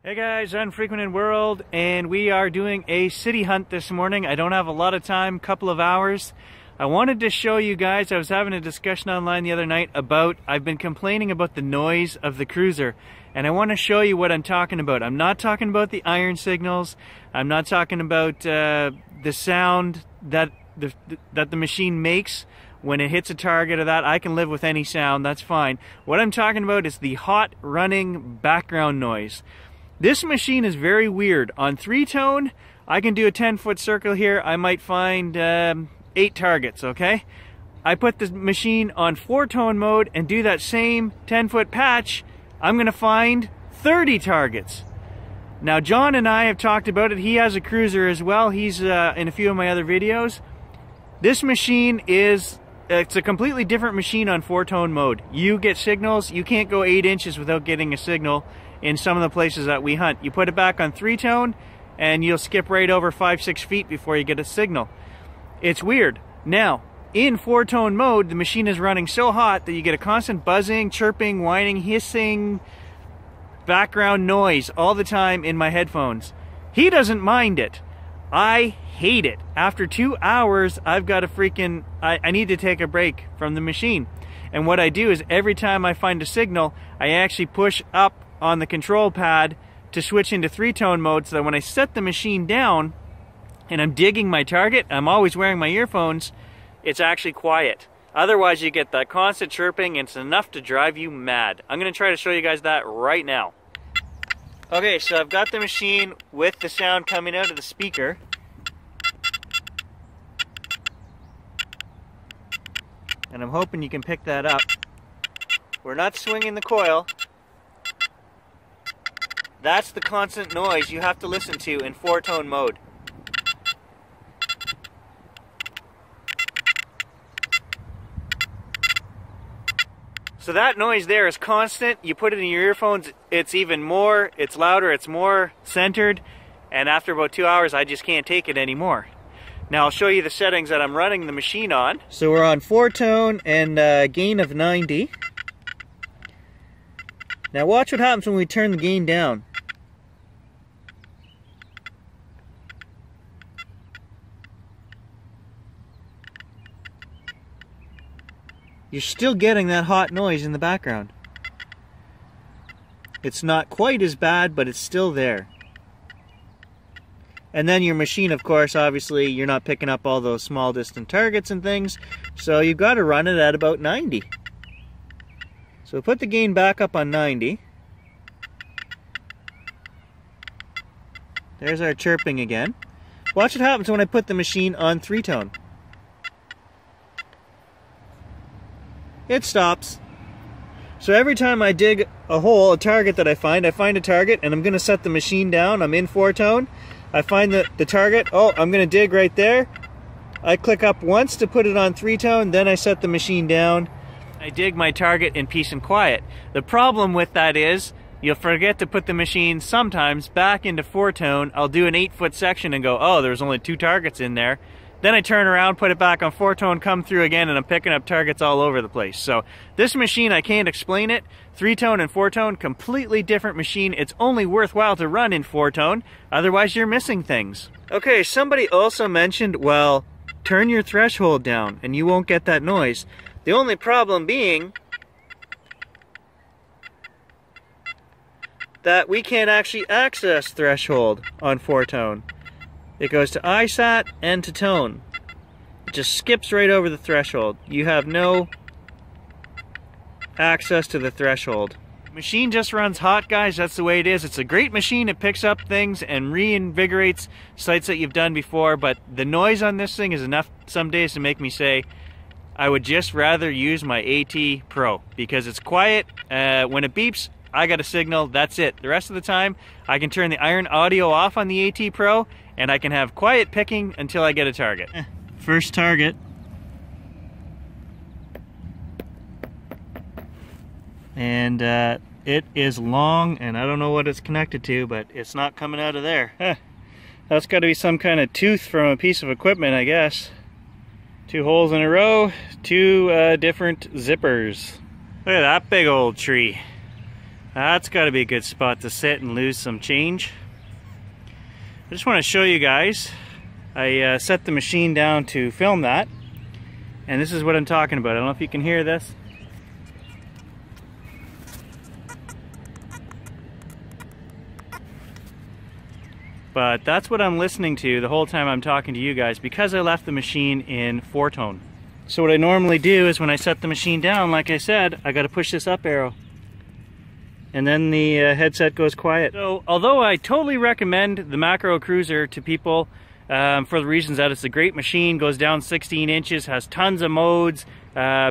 Hey guys, Unfrequented World, and we are doing a city hunt this morning. I don't have a lot of time, couple of hours. I wanted to show you guys, I was having a discussion online the other night about, I've been complaining about the noise of the Kruzer, and I want to show you what I'm talking about. I'm not talking about the iron signals, I'm not talking about the sound that the machine makes when it hits a target or that. I can live with any sound, that's fine. What I'm talking about is the hot running background noise. This machine is very weird. On 3-tone, I can do a 10-foot circle here. I might find 8 targets, okay? I put the machine on 4-tone mode and do that same 10-foot patch. I'm gonna find 30 targets. Now, John and I have talked about it. He has a Kruzer as well. He's in a few of my other videos. This machine it's a completely different machine on 4-tone mode. You get signals. You can't go 8 inches without getting a signal in some of the places that we hunt. You put it back on 3-tone and you'll skip right over 5-6 feet before you get a signal. It's weird. Now, in 4-tone mode, the machine is running so hot that you get a constant buzzing, chirping, whining, hissing, background noise all the time in my headphones. He doesn't mind it. I hate it. After 2 hours, I've got a I need to take a break from the machine. And what I do is every time I find a signal, I actually push up on the control pad to switch into 3-tone mode, so that when I set the machine down and I'm digging my target, I'm always wearing my earphones, it's actually quiet. Otherwise you get that constant chirping and it's enough to drive you mad. I'm going to try to show you guys that right now. Okay, so I've got the machine with the sound coming out of the speaker. And I'm hoping you can pick that up. We're not swinging the coil. That's the constant noise you have to listen to in 4-tone mode. So that noise there is constant. You put it in your earphones, it's even more, it's louder, it's more centered, and after about 2 hours I just can't take it anymore. Now I'll show you the settings that I'm running the machine on. So we're on 4-tone and gain of 90. Now watch what happens when we turn the gain down. You're still getting that hot noise in the background. It's not quite as bad, but it's still there. And then your machine, of course, obviously, you're not picking up all those small distant targets and things, so you've got to run it at about 90. So put the gain back up on 90. There's our chirping again. Watch what happens when I put the machine on 3-tone. It stops. So every time I dig a hole, a target that I find a target, and I'm going to set the machine down. I'm in 4-tone. I find the target. Oh, I'm going to dig right there. I click up once to put it on 3-tone, then I set the machine down. I dig my target in peace and quiet. The problem with that is you'll forget to put the machine sometimes back into 4-tone. I'll do an 8-foot section and go, oh, there's only 2 targets in there. Then I turn around, put it back on 4-tone, come through again, and I'm picking up targets all over the place. So this machine, I can't explain it. 3-tone and 4-tone, completely different machine. It's only worthwhile to run in 4-tone, otherwise you're missing things. Okay, somebody also mentioned, well, turn your threshold down and you won't get that noise. The only problem being that we can't actually access threshold on 4-tone. It goes to ISAT and to tone. It just skips right over the threshold. You have no access to the threshold. The machine just runs hot, guys. That's the way it is. It's a great machine. It picks up things and reinvigorates sites that you've done before, but the noise on this thing is enough some days to make me say I would just rather use my AT Pro because it's quiet. When it beeps, I got a signal, that's it. The rest of the time, I can turn the iron audio off on the AT Pro and I can have quiet picking until I get a target. First target. And it is long, and I don't know what it's connected to, but it's not coming out of there. That's got to be some kind of tooth from a piece of equipment, I guess. 2 holes in a row, 2 different zippers. Look at that big old tree. That's got to be a good spot to sit and lose some change. I just want to show you guys. I set the machine down to film that, and this is what I'm talking about. I don't know if you can hear this. But that's what I'm listening to the whole time I'm talking to you guys, because I left the machine in 4-tone. So what I normally do is when I set the machine down, like I said, I got to push this up arrow. And then the headset goes quiet. So although I totally recommend the Makro Kruzer to people for the reasons that it's a great machine, goes down 16 inches, has tons of modes,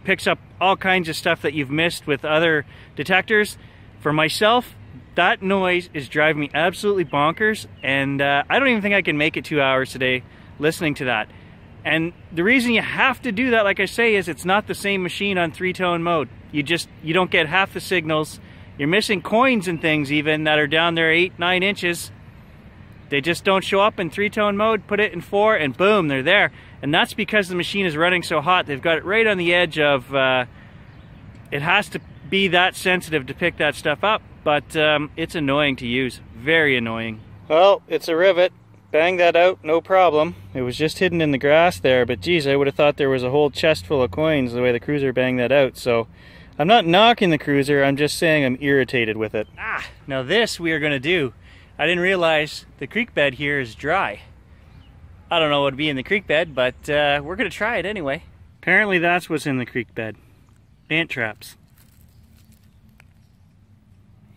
picks up all kinds of stuff that you've missed with other detectors. For myself, that noise is driving me absolutely bonkers, and I don't even think I can make it 2 hours today listening to that. And the reason you have to do that, like I say, is it's not the same machine on 3-tone mode. You don't get half the signals. You're missing coins and things even that are down there 8-9 inches. They just don't show up in 3-tone mode. Put it in 4 and boom, they're there. And that's because the machine is running so hot. They've got it right on the edge of, it has to be that sensitive to pick that stuff up. But it's annoying to use, very annoying. Well, it's a rivet. Bang that out, no problem. It was just hidden in the grass there, but geez, I would have thought there was a whole chest full of coins the way the Kruzer banged that out. So I'm not knocking the Kruzer, I'm just saying I'm irritated with it. Now this we are going to do. I didn't realize the creek bed here is dry. I don't know what would be in the creek bed, but we're going to try it anyway. Apparently that's what's in the creek bed. Ant traps.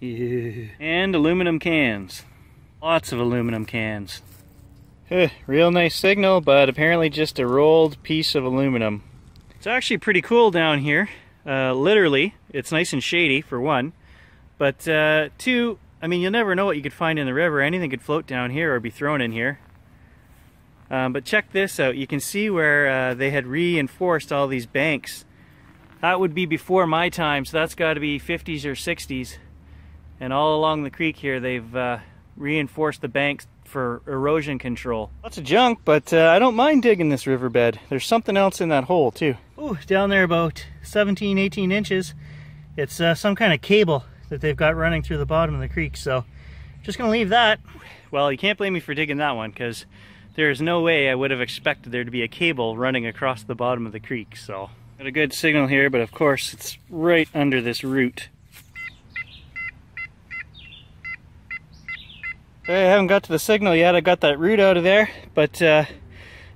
Yeah. And aluminum cans. Lots of aluminum cans. Real nice signal, but apparently just a rolled piece of aluminum. It's actually pretty cool down here. Literally, it's nice and shady for one, but two, I mean, you'll never know what you could find in the river. Anything could float down here or be thrown in here. But check this out. You can see where they had reinforced all these banks. That would be before my time, so that's got to be 50s or 60s. And all along the creek here, they've reinforced the banks for erosion control. Lots of junk, but I don't mind digging this riverbed. There's something else in that hole too. Ooh, down there about 17, 18 inches. It's some kind of cable that they've got running through the bottom of the creek, so just gonna leave that. Well, you can't blame me for digging that one, because there is no way I would have expected there to be a cable running across the bottom of the creek. So got a good signal here, but of course it's right under this root. I haven't got to the signal yet. I got that root out of there, but that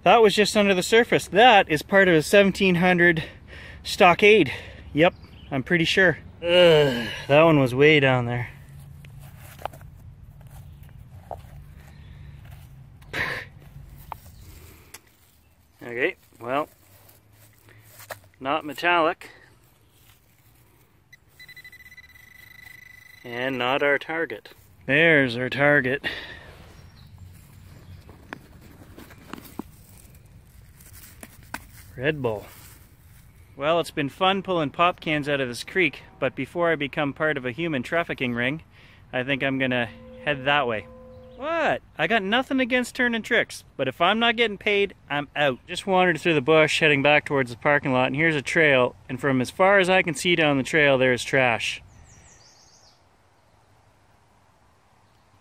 was just under the surface. That is part of a 1700 stockade. Yep, I'm pretty sure. That one was way down there. Okay, well, not metallic. And not our target. There's our target. Red Bull. Well, it's been fun pulling pop cans out of this creek, but before I become part of a human trafficking ring, I think I'm gonna head that way. What? I got nothing against turning tricks, but if I'm not getting paid, I'm out. Just wandered through the bush heading back towards the parking lot, and here's a trail, and from as far as I can see down the trail, there's trash.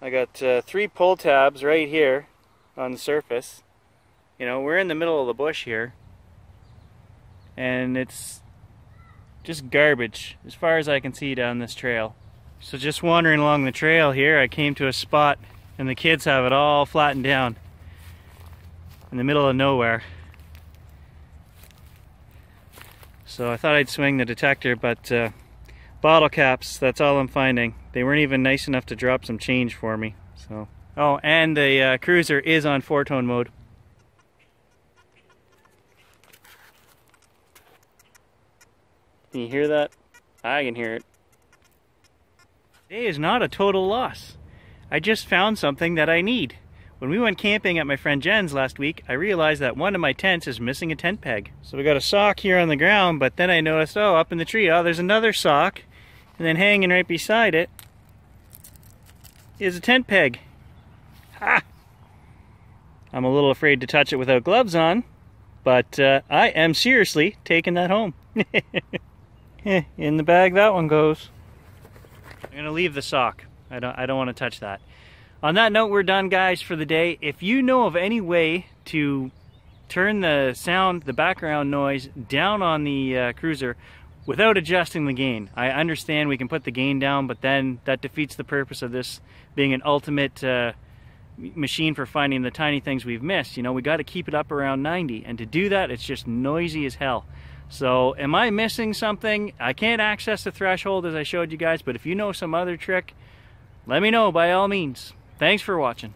I got 3 pull tabs right here on the surface. You know, we're in the middle of the bush here, and it's just garbage as far as I can see down this trail. So just wandering along the trail here, I came to a spot, and the kids have it all flattened down in the middle of nowhere. So I thought I'd swing the detector, but bottle caps, that's all I'm finding. They weren't even nice enough to drop some change for me. So, oh, and the Kruzer is on 4-tone mode. Can you hear that? I can hear it. Today is not a total loss. I just found something that I need. When we went camping at my friend Jen's last week, I realized that one of my tents is missing a tent peg. So we got a sock here on the ground, but then I noticed, oh, up in the tree, oh, there's another sock. And then hanging right beside it is a tent peg. Ha! I'm a little afraid to touch it without gloves on, but I am seriously taking that home. In the bag that one goes. I'm gonna leave the sock. I don't want to touch that. On that note, we're done, guys, for the day. If you know of any way to turn the sound, the background noise down on the Kruzer without adjusting the gain. I understand we can put the gain down, but then that defeats the purpose of this being an ultimate machine for finding the tiny things we've missed. You know, we got to keep it up around 90, and to do that, it's just noisy as hell. So am I missing something? I can't access the threshold as I showed you guys, but if you know some other trick, let me know by all means. Thanks for watching.